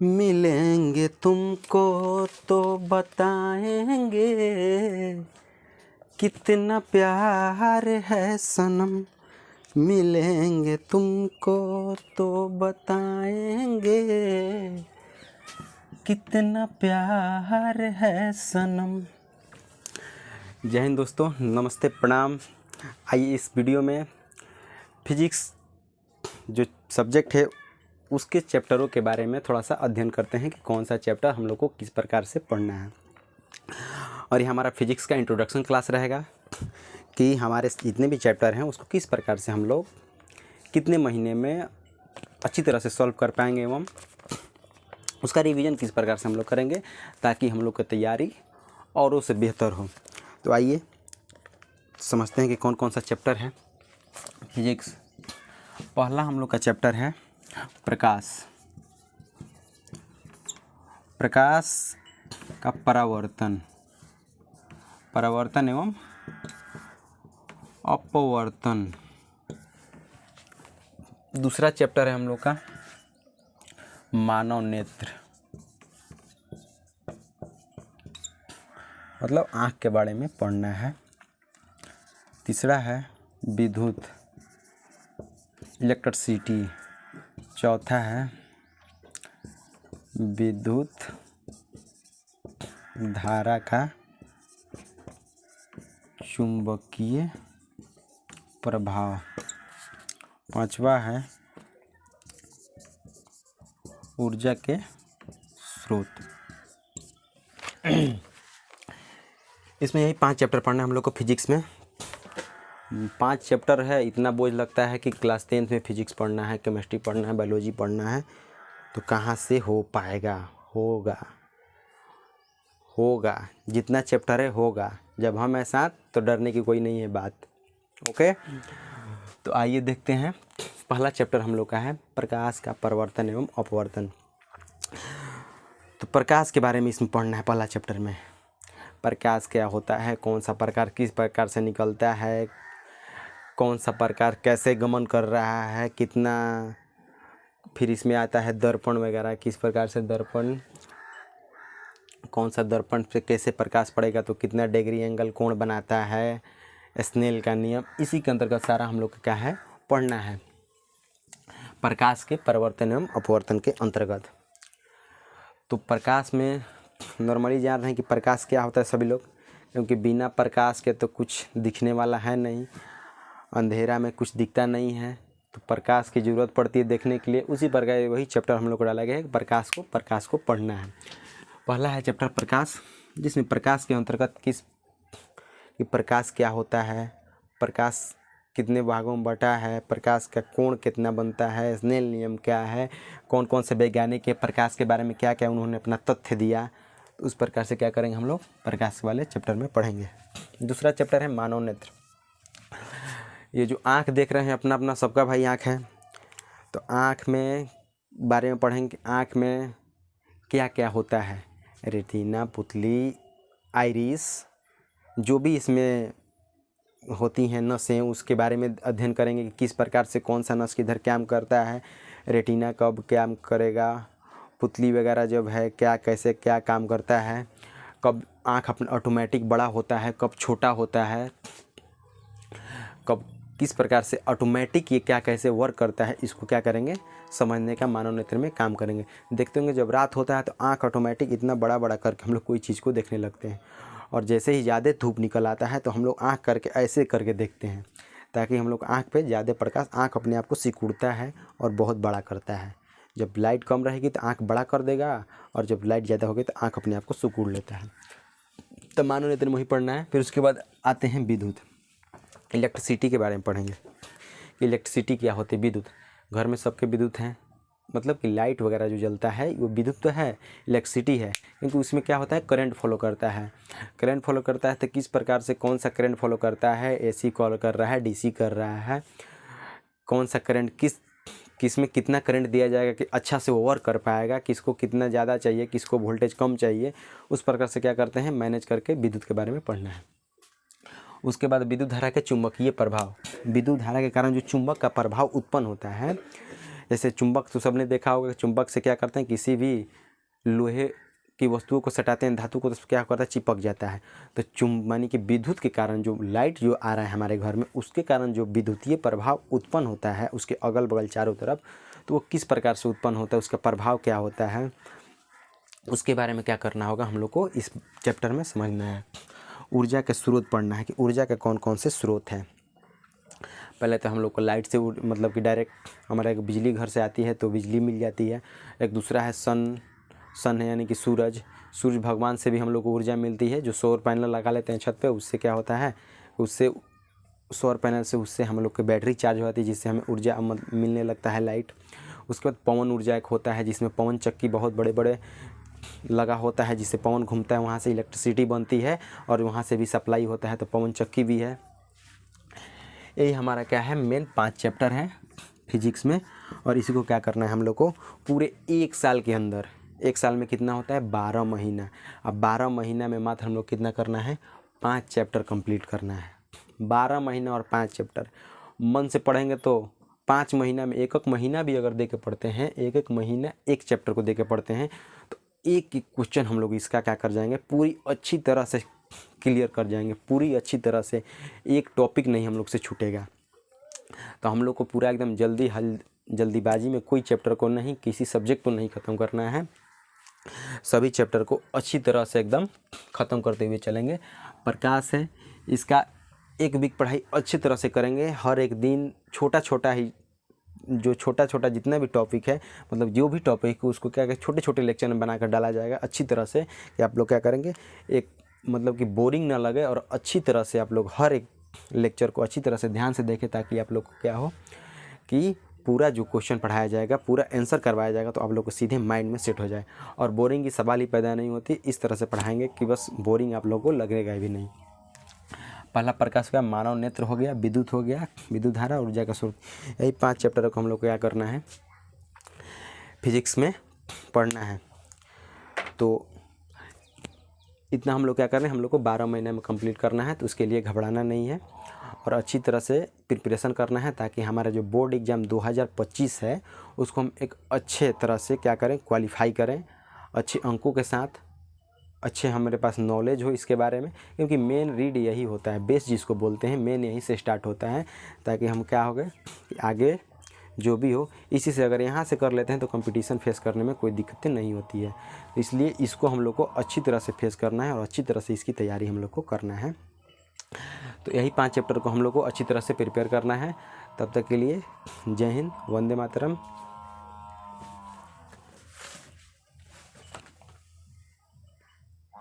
मिलेंगे तुमको तो बताएंगे कितना प्यार है सनम। मिलेंगे तुमको तो बताएंगे कितना प्यार है सनम। जय हिंद दोस्तों, नमस्ते, प्रणाम। आइए इस वीडियो में फिजिक्स जो सब्जेक्ट है उसके चैप्टरों के बारे में थोड़ा सा अध्ययन करते हैं कि कौन सा चैप्टर हम लोग को किस प्रकार से पढ़ना है। और ये हमारा फिजिक्स का इंट्रोडक्शन क्लास रहेगा कि हमारे जितने भी चैप्टर हैं उसको किस प्रकार से हम लोग कितने महीने में अच्छी तरह से सॉल्व कर पाएंगे एवं उसका रिवीजन किस प्रकार से हम लोग करेंगे ताकि हम लोग की तैयारी औरों से बेहतर हो। तो आइए समझते हैं कि कौन कौन सा चैप्टर है फिजिक्स। पहला हम लोग का चैप्टर है प्रकाश। प्रकाश का परावर्तन एवं अपवर्तन। दूसरा चैप्टर है हम लोग का मानव नेत्र, मतलब आँख के बारे में पढ़ना है। तीसरा है विद्युत, इलेक्ट्रिसिटी। चौथा है विद्युत धारा का चुंबकीय प्रभाव। पांचवा है ऊर्जा के स्रोत। इसमें यही 5 चैप्टर पढ़ना है हम लोग को फिजिक्स में। 5 चैप्टर है, इतना बोझ लगता है कि क्लास 10th में फिजिक्स पढ़ना है, केमिस्ट्री पढ़ना है, बायोलॉजी पढ़ना है, तो कहाँ से हो पाएगा। होगा जितना चैप्टर है होगा। जब हम हैं साथ तो डरने की कोई नहीं है बात। ओके, तो आइए देखते हैं। पहला चैप्टर हम लोग का है प्रकाश का परावर्तन एवं अपवर्तन। तो प्रकाश के बारे में इसमें पढ़ना है पहला चैप्टर में। प्रकाश क्या होता है, कौन सा प्रकार किस प्रकार से निकलता है, कौन सा प्रकार कैसे गमन कर रहा है, कितना। फिर इसमें आता है दर्पण वगैरह, किस प्रकार से दर्पण, कौन सा दर्पण से कैसे प्रकाश पड़ेगा तो कितना डिग्री एंगल कोण बनाता है, स्नेल का नियम। इसी के अंतर्गत सारा हम लोग का क्या है पढ़ना है प्रकाश के परावर्तन एवं अपवर्तन के अंतर्गत। तो प्रकाश में नॉर्मली जान रहे हैं कि प्रकाश क्या होता है सभी लोग, क्योंकि बिना प्रकाश के तो कुछ दिखने वाला है नहीं, अंधेरा में कुछ दिखता नहीं है, तो प्रकाश की ज़रूरत पड़ती है देखने के लिए। उसी प्रकार वही चैप्टर हम लोग को डाला गया है कि प्रकाश को पढ़ना है। पहला है चैप्टर प्रकाश, जिसमें प्रकाश के अंतर्गत कि प्रकाश क्या होता है, प्रकाश कितने भागों में बटा है, प्रकाश का कोण कितना बनता है, स्नेल नियम क्या है, कौन कौन से वैज्ञानिक के प्रकाश के बारे में क्या क्या उन्होंने अपना तथ्य दिया। तो उस प्रकार से क्या करेंगे हम लोग प्रकाश वाले चैप्टर में पढ़ेंगे। दूसरा चैप्टर है मानव नेत्र। ये जो आँख देख रहे हैं अपना अपना सबका भाई आँख है, तो आँख में बारे में पढ़ेंगे। आँख में क्या क्या होता है, रेटिना, पुतली, आइरिस, जो भी इसमें होती हैं नसें, उसके बारे में अध्ययन करेंगे कि किस प्रकार से कौन सा नस किधर काम करता है, रेटिना कब क्या करेगा, पुतली वगैरह जब है क्या कैसे क्या काम करता है, कब आँख अपना ऑटोमेटिक बड़ा होता है, कब छोटा होता है, कब किस प्रकार से ऑटोमेटिक ये क्या कैसे वर्क करता है, इसको क्या करेंगे समझने का मानव नेत्र में काम करेंगे। देखते होंगे जब रात होता है तो आँख ऑटोमेटिक इतना बड़ा बड़ा करके हम लोग कोई चीज़ को देखने लगते हैं, और जैसे ही ज़्यादा धूप निकल आता है तो हम लोग आँख करके ऐसे करके देखते हैं, ताकि हम लोग आँख पे ज़्यादा प्रकाश, आँख अपने आप को सिकुड़ता है और बहुत बड़ा करता है। जब लाइट कम रहेगी तो आँख बड़ा कर देगा, और जब लाइट ज़्यादा होगी तो आँख अपने आप को सिकुड़ लेता है। तो मानव नेत्र में वही पढ़ना है। फिर उसके बाद आते हैं विद्युत, इलेक्ट्रिसिटी के बारे में पढ़ेंगे कि इलेक्ट्रिसिटी क्या होती है। विद्युत, घर में सबके विद्युत हैं, मतलब कि लाइट वगैरह जो जलता है वो विद्युत तो है, इलेक्ट्रिसिटी है, क्योंकि उसमें क्या होता है करंट फॉलो करता है। करंट फॉलो करता है तो किस प्रकार से कौन सा करंट फॉलो करता है, एसी कॉल कर रहा है, डीसी कर रहा है, कौन सा करंट किस में कितना करंट दिया जाएगा कि अच्छा से वो वर्क कर पाएगा, किसको कितना ज़्यादा चाहिए, किसको वोल्टेज कम चाहिए, उस प्रकार से क्या करते हैं मैनेज करके विद्युत के बारे में पढ़ना है। उसके बाद विद्युत धारा के चुंबकीय प्रभाव। विद्युत धारा के कारण जो चुंबक का प्रभाव उत्पन्न होता है, जैसे चुंबक तो सबने देखा होगा, चुंबक से क्या करते हैं, किसी भी लोहे की वस्तुओं को सटाते हैं, धातु को, तो क्या करता है, चिपक जाता है। तो मानी कि विद्युत के कारण जो लाइट जो आ रहा है हमारे घर में, उसके कारण जो विद्युतीय प्रभाव उत्पन्न होता है उसके अगल बगल चारों तरफ, तो वो किस प्रकार से उत्पन्न होता है, उसका प्रभाव क्या होता है, उसके बारे में क्या करना होगा हम लोग को इस चैप्टर में समझना है। ऊर्जा के स्रोत पढ़ना है कि ऊर्जा के कौन कौन से स्रोत हैं। पहले तो हम लोग को लाइट से मतलब कि डायरेक्ट हमारा एक बिजली घर से आती है तो बिजली मिल जाती है। एक दूसरा है सन है यानी कि सूरज भगवान से भी हम लोग को ऊर्जा मिलती है। जो सौर पैनल लगा लेते हैं छत पे, उससे क्या होता है, उससे सौर पैनल से उससे हम लोग की बैटरी चार्ज हो जाती है, जिससे हमें ऊर्जा मिलने लगता है लाइट। उसके बाद पवन ऊर्जा एक होता है जिसमें पवन चक्की बहुत बड़े बड़े लगा होता है, जिससे पवन घूमता है, वहाँ से इलेक्ट्रिसिटी बनती है और वहाँ से भी सप्लाई होता है, तो पवन चक्की भी है। यही हमारा क्या है, मेन 5 चैप्टर हैं फिजिक्स में। और इसी को क्या करना है हम लोग को पूरे 1 साल के अंदर, 1 साल में कितना होता है, 12 महीना। अब 12 महीना में मात्र हम लोग कितना करना है, 5 चैप्टर कंप्लीट करना है। 12 महीना और 5 चैप्टर मन से पढ़ेंगे तो 5 महीना में एक महीना भी अगर दे के पढ़ते हैं, एक महीना एक चैप्टर को दे के पढ़ते हैं, तो एक क्वेश्चन हम लोग इसका क्या कर जाएंगे, पूरी अच्छी तरह से क्लियर कर जाएंगे, पूरी अच्छी तरह से। एक टॉपिक नहीं हम लोग से छूटेगा। तो हम लोग को पूरा एकदम जल्दीबाजी में कोई चैप्टर को नहीं, किसी सब्जेक्ट को नहीं ख़त्म करना है, सभी चैप्टर को अच्छी तरह से एकदम ख़त्म करते हुए चलेंगे। प्रकाश है, इसका 1 वीक पढ़ाई अच्छी तरह से करेंगे। हर एक दिन छोटा छोटा जितना भी टॉपिक है, मतलब जो भी टॉपिक है उसको क्या छोटे छोटे लेक्चर में बनाकर डाला जाएगा अच्छी तरह से, कि आप लोग क्या करेंगे, एक मतलब कि बोरिंग ना लगे और अच्छी तरह से आप लोग हर एक लेक्चर को अच्छी तरह से ध्यान से देखें, ताकि आप लोग को क्या हो कि पूरा जो क्वेश्चन पढ़ाया जाएगा, पूरा आंसर करवाया जाएगा, तो आप लोग को सीधे माइंड में सेट हो जाए और बोरिंग की सवाल ही पैदा नहीं होती। इस तरह से पढ़ाएंगे कि बस बोरिंग आप लोग को लगेगा भी नहीं। पहला प्रकाश का मानव नेत्र हो गया, विद्युत हो गया, विद्युत धारा, ऊर्जा का स्रोत, यही 5 चैप्टर को हम लोग को क्या करना है, फिजिक्स में पढ़ना है। तो इतना हम लोग क्या कर रहे हैं, हम लोग को 12 महीने में कंप्लीट करना है। तो उसके लिए घबराना नहीं है और अच्छी तरह से प्रिपरेशन करना है, ताकि हमारा जो बोर्ड एग्ज़ाम 2025 है उसको हम एक अच्छे तरह से क्या करें, क्वालिफाई करें, अच्छे अंकों के साथ, अच्छे हमारे पास नॉलेज हो इसके बारे में। क्योंकि मेन रीड यही होता है, बेस जिसको बोलते हैं, मेन यहीं से स्टार्ट होता है, ताकि हम क्या हो गए कि आगे जो भी हो इसी से अगर यहाँ से कर लेते हैं तो कंपटीशन फेस करने में कोई दिक्कतें नहीं होती है। इसलिए इसको हम लोग को अच्छी तरह से फेस करना है और अच्छी तरह से इसकी तैयारी हम लोग को करना है। तो यही 5 चैप्टर को हम लोग को अच्छी तरह से प्रिपेयर करना है। तब तक के लिए जय हिंद, वंदे मातरम।